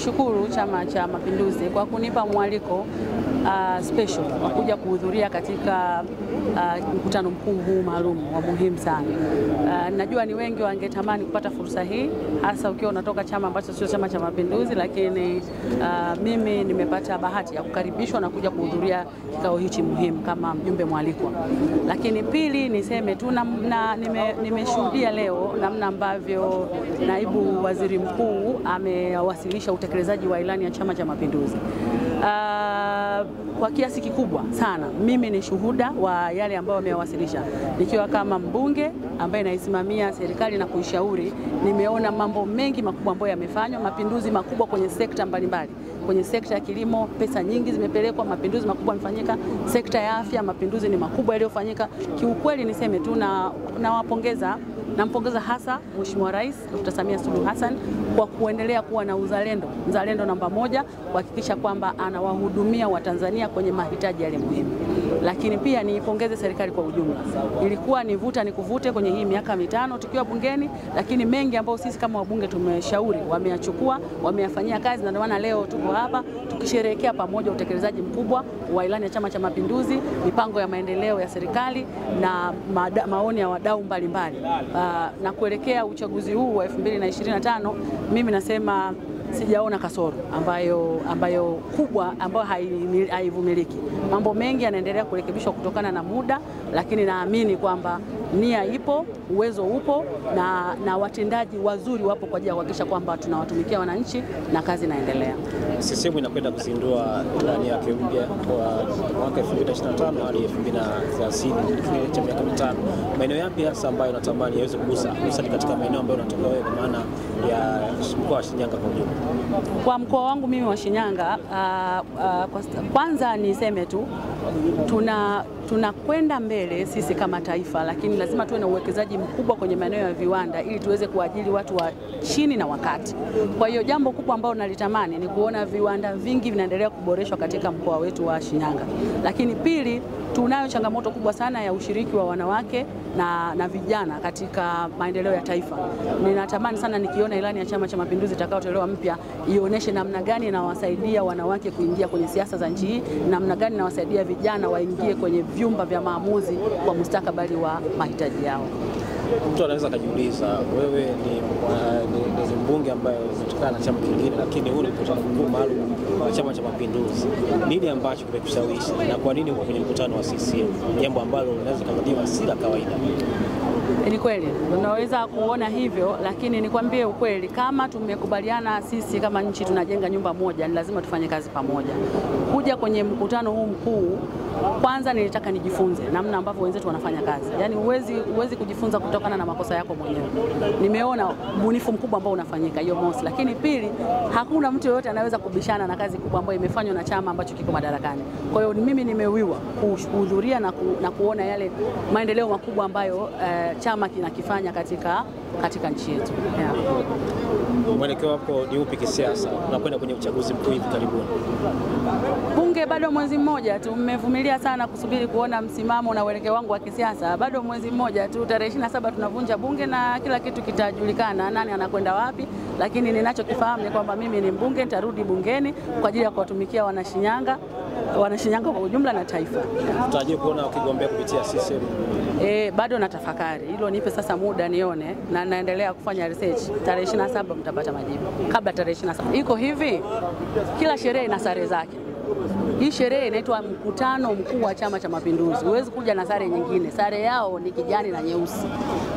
Nikishukuru Chama cha Mapinduzi kwa kunipa mwaliko special wa kuja kuhudhuria katika mkutano mkuu huu maalum wa muhimu sana. Najua ni wengi wangetamani kupata fursa hii, hasa ukiwa unatoka chama ambacho sio Chama cha Mapinduzi, lakini mimi nimepata bahati ya kukaribishwa na kuja kuhudhuria kikao hichi muhimu kama mjumbe mwalikwa. Lakini pili niseme tu nimeshuhudia leo namna ambavyo naibu waziri mkuu amewasilisha utekelezaji wa ilani ya Chama cha Mapinduzi. Kwa kiasi kikubwa sana mimi ni shuhuda wa yale ambayo amewasilisha. Nikiwa kama mbunge ambaye naisimamia serikali na kuishauri, nimeona mambo mengi makubwa ambayo yamefanywa, mapinduzi makubwa kwenye sekta mbalimbali. Kwenye sekta ya kilimo pesa nyingi zimepelekwa, mapinduzi makubwa yamefanyika. Sekta ya afya mapinduzi ni makubwa yaliyofanyika. Kiukweli niseme tu nampongeza hasa Mheshimiwa Rais Dr. Samia Suluhu Hassan kwa kuendelea kuwa na uzalendo namba moja, kuhakikisha kwamba anawahudumia Watanzania kwenye mahitaji yale muhimu. Lakini pia niipongeze serikali kwa ujumla. Ilikuwa ni vuta ni kuvute kwenye hii miaka mitano tukiwa bungeni, lakini mengi ambayo sisi kama wabunge tumeshauri wameyachukua, wameyafanyia kazi, na ndio maana leo tuko hapa tukisherehekea pamoja utekelezaji mkubwa wa ilani ya Chama cha Mapinduzi, mipango ya maendeleo ya serikali na maoni ya wadau mbalimbali. Na kuelekea uchaguzi huu wa 2025, mimi nasema sijaona kasoro ambayo kubwa ambayo haivumiliki. Mambo mengi yanaendelea kurekebishwa kutokana na muda, lakini naamini kwamba nia ipo, uwezo upo na watendaji wazuri wapo kwa ajili ya kuhakikisha kwamba tunawatumikia wananchi na kazi inaendelea. CCM inakwenda kuzindua ilani yake mpya kwa mwaka 2025 hadi 2030 cha miaka mitano. Maeneo yapi hasa ambayo natamani yaweze kugusa katika maeneo ambayo unatoka wewe, kwa maana ya mkoa wa Shinyanga kwa ujumla? Kwa mkoa wangu mimi wa Shinyanga, kwanza niseme tu tunakwenda mbele sisi kama taifa, lakini lazima tuwe na uwekezaji mkubwa kwenye maeneo ya viwanda ili tuweze kuajiri watu wa chini na wakati. Kwa hiyo jambo kubwa ambalo nalitamani ni kuona viwanda vingi vinaendelea kuboreshwa katika mkoa wetu wa Shinyanga. Lakini pili, tunayo changamoto kubwa sana ya ushiriki wa wanawake na vijana katika maendeleo ya taifa. Ninatamani sana nikiona ilani ya Chama cha Mapinduzi itakayotolewa mpya ionyeshe namna gani inawasaidia wanawake kuingia kwenye siasa za nchi hii, namna gani inawasaidia vijana waingie kwenye vyumba vya maamuzi kwa mustakabali wa mahitaji yao. Mtu anaweza kujiuliza, wewe ni mbunge ambaye unatokana na chama kingine, lakini huu ni mkutano mkuu maalum wa Chama cha Mapinduzi. Nini ambacho kimekushawishi na kwa nini uko kwenye mkutano wa CCM? Jambo ambalo linaweza kuangaliwa si la kawaida. Ni kweli, unaweza kuona hivyo, lakini nikwambie ukweli, kama tumekubaliana sisi kama nchi tunajenga nyumba moja, ni lazima tufanye kazi pamoja. Kuja kwenye mkutano huu mkuu, kwanza nilitaka nijifunze namna ambavyo wenzetu wanafanya kazi. Yaani huwezi kujifunza kutokana na makosa yako mwenyewe. Nimeona ubunifu mkubwa ambao unafanyika, hiyo mosi. Lakini pili, hakuna mtu yeyote anaweza kubishana na kazi kubwa ambayo imefanywa na chama ambacho kiko madarakani. Kwa hiyo mimi nimewiwa kuhudhuria na kuona yale maendeleo makubwa ambayo chama kinakifanya katika nchi yetu. Yeah. Mwelekeo wako ni upi kisiasa? Unakwenda kwenye uchaguzi mkuu hivi karibuni. Bunge bado mwezi mmoja tu, mmevumilia sana kusubiri kuona msimamo na uelekeo wangu wa kisiasa. Bado mwezi mmoja tu, tarehe 27 tunavunja bunge na kila kitu kitajulikana, nani anakwenda wapi. Lakini ninachokifahamu ni kwamba mimi ni mbunge, nitarudi bungeni kwa ajili ya kuwatumikia Wanashinyanga kwa ujumla na taifa. Tutarajie kuona ukigombea kupitia CCM? Bado natafakari. Hilo nipe sasa muda nione, na naendelea kufanya research. Tarehe 27 mtapata majibu. Kabla tarehe 27. Iko hivi, kila sherehe ina sare zake. Hii sherehe inaitwa mkutano mkuu wa Chama cha Mapinduzi. Huwezi kuja na sare nyingine. Sare yao ni kijani na nyeusi.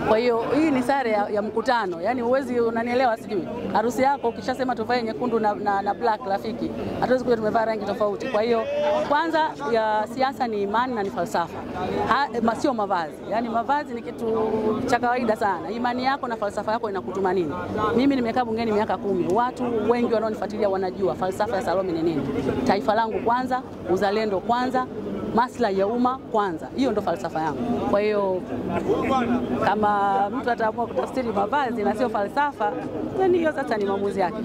Kwa hiyo hii ni sare ya mkutano. Yaani huwezi, unanielewa sijui. Harusi yako ukishasema tuvae nyekundu na black rafiki, hatuwezi kuja tumevaa rangi tofauti. Kwa hiyo kwanza ya siasa ni imani na ni falsafa. Sio mavazi. Yaani mavazi ni kitu cha kawaida sana. Imani yako na falsafa yako inakutuma nini? Mimi nimekaa bungeni miaka 10. Watu wengi wanaonifuatilia wanajua falsafa ya Salome ni nini. Taifa langu kwanza, uzalendo kwanza, maslahi ya umma kwanza. Hiyo ndo falsafa yangu. Kwa hiyo kama mtu ataamua kutafsiri mavazi na sio falsafa, hiyo sasa ni maamuzi yake.